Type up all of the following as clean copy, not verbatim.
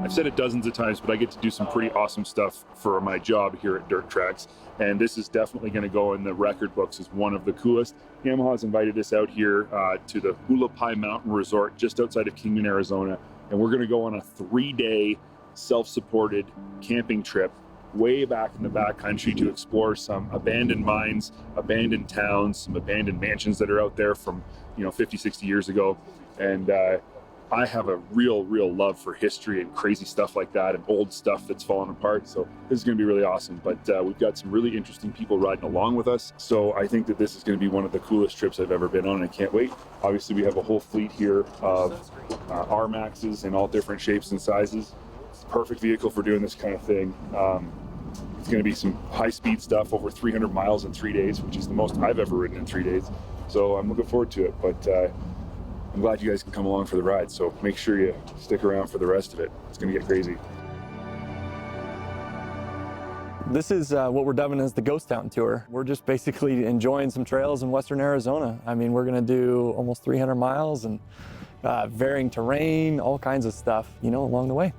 I've said it dozens of times, but I get to do some pretty awesome stuff for my job here at Dirt Tracks, and this is definitely going to go in the record books as one of the coolest. Yamaha's invited us out here to the Hualapai Mountain Resort just outside of Kingman, Arizona, and we're going to go on a 3-day self-supported camping trip way back in the backcountry to explore some abandoned mines, abandoned towns, some abandoned mansions that are out there from 50, 60 years ago. And I have a real love for history and crazy stuff like that and old stuff that's fallen apart. So this is going to be really awesome. But we've got some really interesting people riding along with us. So I think that this is going to be one of the coolest trips I've ever been on. I can't wait. Obviously, we have a whole fleet here of RMAXs in all different shapes and sizes. Perfect vehicle for doing this kind of thing. It's going to be some high-speed stuff, over 300 miles in 3 days, which is the most I've ever ridden in 3 days. So I'm looking forward to it, but I'm glad you guys can come along for the ride. So make sure you stick around for the rest of it. It's going to get crazy. This is what we're dubbing as the Ghost Town Tour. We're just basically enjoying some trails in Western Arizona. I mean, we're going to do almost 300 miles and varying terrain, all kinds of stuff, along the way.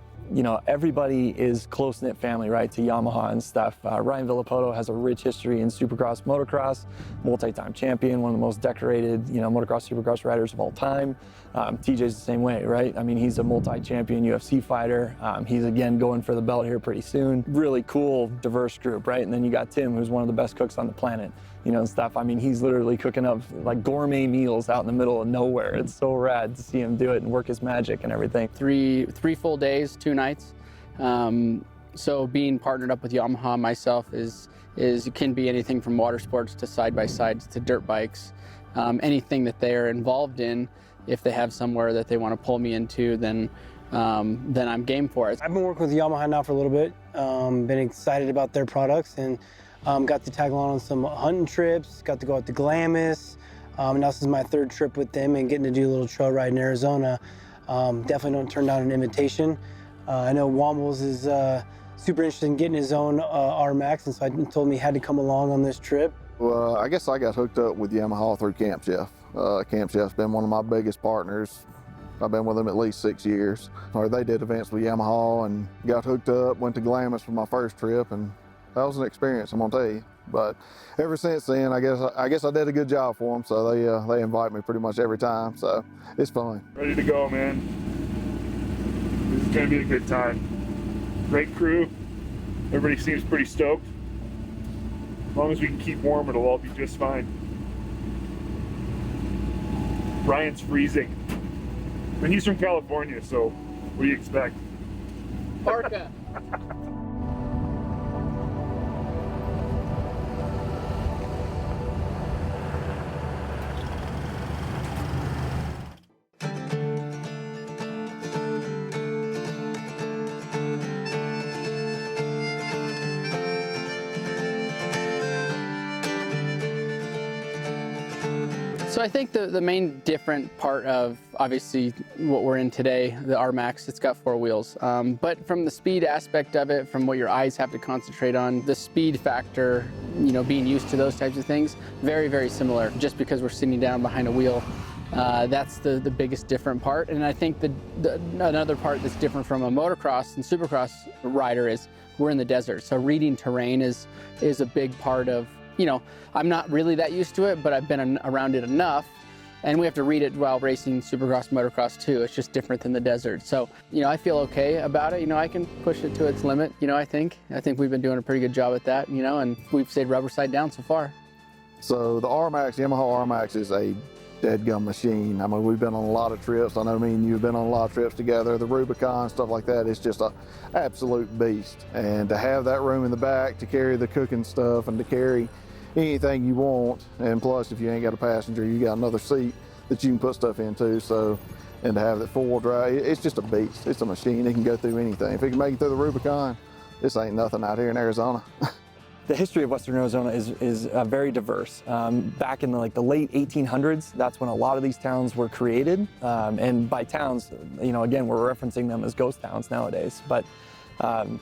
Everybody is close-knit family, right, to Yamaha and stuff. Ryan Villapoto has a rich history in Supercross, motocross, multi-time champion, one of the most decorated, motocross, Supercross riders of all time. TJ's the same way, right? I mean, he's a multi-champion UFC fighter. He's, again, going for the belt here pretty soon. Really cool, diverse group, right? And then you got Tim, who's one of the best cooks on the planet, and stuff. I mean, he's literally cooking up like gourmet meals out in the middle of nowhere. It's so rad to see him do it and work his magic and everything. Three full days, 2 nights. So being partnered up with Yamaha myself is it can be anything from water sports to side-by-sides to dirt bikes. Anything that they are involved in, if they have somewhere that they want to pull me into, then I'm game for it. I've been working with Yamaha now for a little bit. Been excited about their products and got to tag along on some hunting trips, got to go out to Glamis. Now this is my 3rd trip with them and getting to do a little trail ride in Arizona. Definitely don't turn down an invitation. I know Wombles is super interested in getting his own RMAX, and so he told me he had to come along on this trip. Well, I guess I got hooked up with Yamaha through Camp Jeff. Camp Jeff's been one of my biggest partners. I've been with them at least 6 years. They did events with Yamaha and got hooked up, went to Glamis for my first trip, and that was an experience, I'm gonna tell you. But ever since then, I guess I did a good job for them, so they invite me pretty much every time, so it's fun. Ready to go, man. This is gonna be a good time. Great crew. Everybody seems pretty stoked. As long as we can keep warm, it'll all be just fine. Ryan's freezing. And he's from California, so what do you expect? Parka. So I think the main different part of obviously what we're in today, the RMAX, it's got 4 wheels. But from the speed aspect of it, from what your eyes have to concentrate on, the speed factor, being used to those types of things, very, very similar. Just because we're sitting down behind a wheel, that's the biggest different part. And I think another part that's different from a motocross and supercross rider is we're in the desert. So reading terrain is a big part of, I'm not really that used to it, but I've been around it enough, and we have to read it while racing supercross, motocross too. It's just different than the desert. So, I feel okay about it. I can push it to its limit, I think we've been doing a pretty good job at that, and we've stayed rubber side down so far. So the RMAX, Yamaha RMAX is a dead-gum machine. I mean, we've been on a lot of trips. I know me and you have been on a lot of trips together. The Rubicon, stuff like that, it's just an absolute beast. And to have that room in the back to carry the cooking stuff and to carry anything you want, and plus if you ain't got a passenger, you got another seat that you can put stuff into. So, and to have that 4-wheel drive, it's just a beast. It's a machine. It can go through anything. If it can make it through the Rubicon, this ain't nothing out here in Arizona. The history of Western Arizona is very diverse. Back in the late 1800s, that's when a lot of these towns were created. And by towns, again, we're referencing them as ghost towns nowadays. But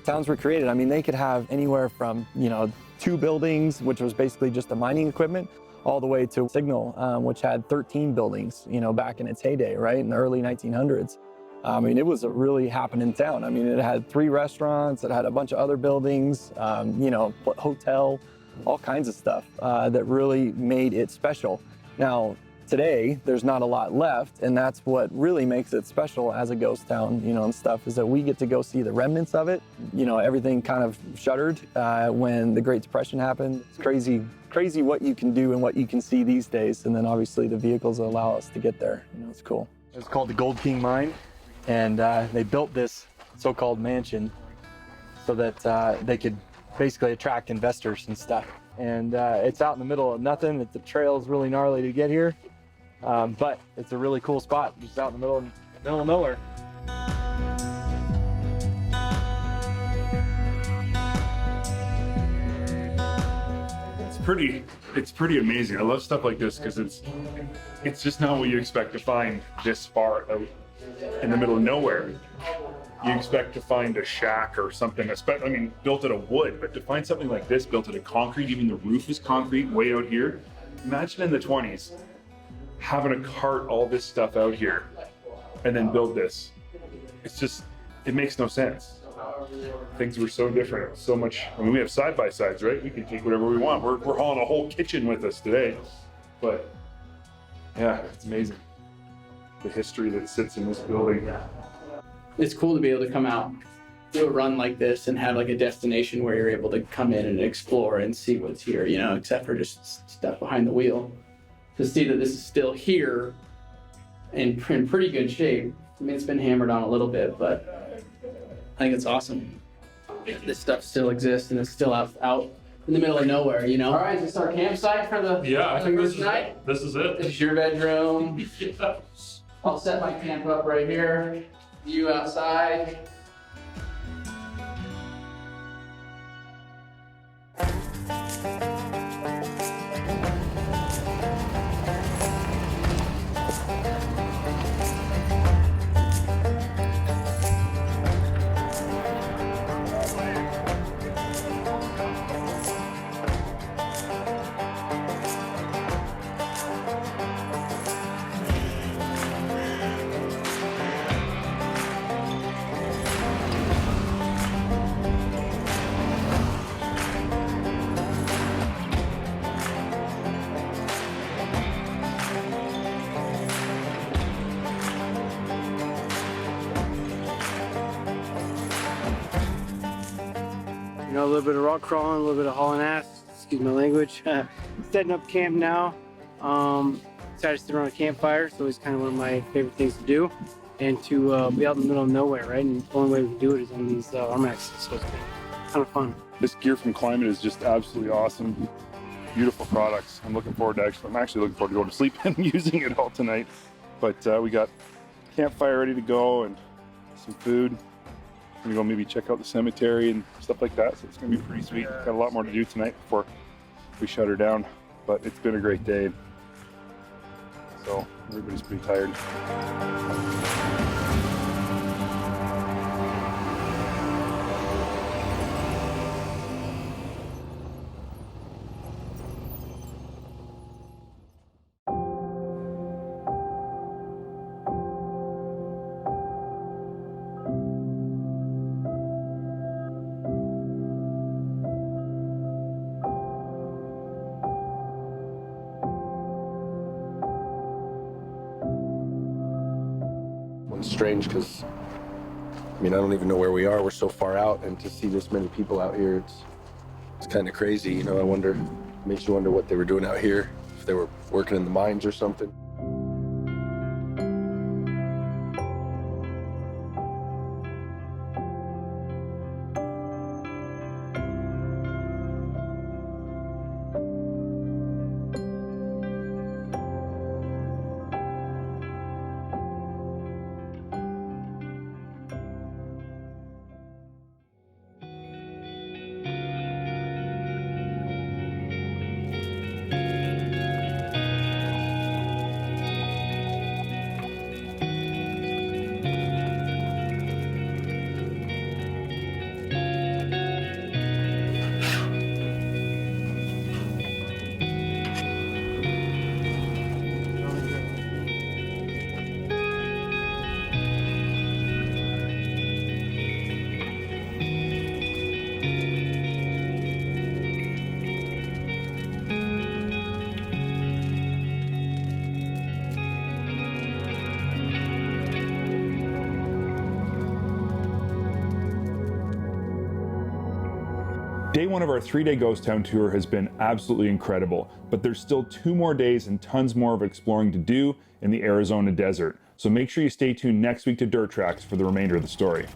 towns were created. I mean, they could have anywhere from 2 buildings, which was basically just the mining equipment, all the way to Signal, which had 13 buildings, back in its heyday, right, in the early 1900s. I mean, it was a really happening town. I mean, it had 3 restaurants, it had a bunch of other buildings, you know, hotel, all kinds of stuff that really made it special. Now, today, there's not a lot left, and that's what really makes it special as a ghost town, you know, and stuff, is that we get to go see the remnants of it. You know, everything kind of shuttered when the Great Depression happened. It's crazy what you can do and what you can see these days, and then obviously the vehicles that allow us to get there. You know, it's cool. It's called the Gold King Mine, and they built this so-called mansion so that they could basically attract investors and stuff. And it's out in the middle of nothing. The trail's really gnarly to get here. But it's a really cool spot, just out in the middle of nowhere. It's pretty amazing. I love stuff like this because it's just not what you expect to find this far out in the middle of nowhere. You expect to find a shack or something, I mean, built out of wood, but to find something like this built out of concrete, even the roof is concrete way out here. Imagine in the 20s. Having to cart all this stuff out here and then build this. It makes no sense. Things were so different, so much. I mean, we have side-by-sides, right? We can take whatever we want. We're hauling a whole kitchen with us today. But yeah, it's amazing. The history that sits in this building. It's cool to be able to come out, do a run like this and have like a destination where you're able to come in and explore and see what's here, you know, except for just stuff behind the wheel. To see that this is still here in pretty good shape. I mean, it's been hammered on a little bit, but I think it's awesome. This stuff still exists and it's still out in the middle of nowhere, you know? All right, is this our campsite for the I think this night? This is it. This is your bedroom. Yeah. I'll set my camp up right here. You outside. You know, a little bit of rock crawling, a little bit of hauling ass, excuse my language. Setting up camp now. Decided to sit around a campfire, so it's kind of one of my favorite things to do. And to be out in the middle of nowhere, right? And the only way we can do it is on these RMAXs, so it's been kind of fun. This gear from Climate is just absolutely awesome. Beautiful products. I'm actually looking forward to going to sleep and using it all tonight. But we got campfire ready to go and some food. I'm gonna go maybe check out the cemetery and stuff like that. So it's gonna be pretty sweet. Got a lot more to do tonight before we shut her down. But it's been a great day. So everybody's pretty tired. It's strange because, I mean, I don't even know where we are. We're so far out, and to see this many people out here, it's kind of crazy. You know, makes you wonder what they were doing out here, if they were working in the mines or something. Day one of our 3-day ghost town tour has been absolutely incredible, but there's still 2 more days and tons more of exploring to do in the Arizona desert. So make sure you stay tuned next week to Dirt Tracks for the remainder of the story.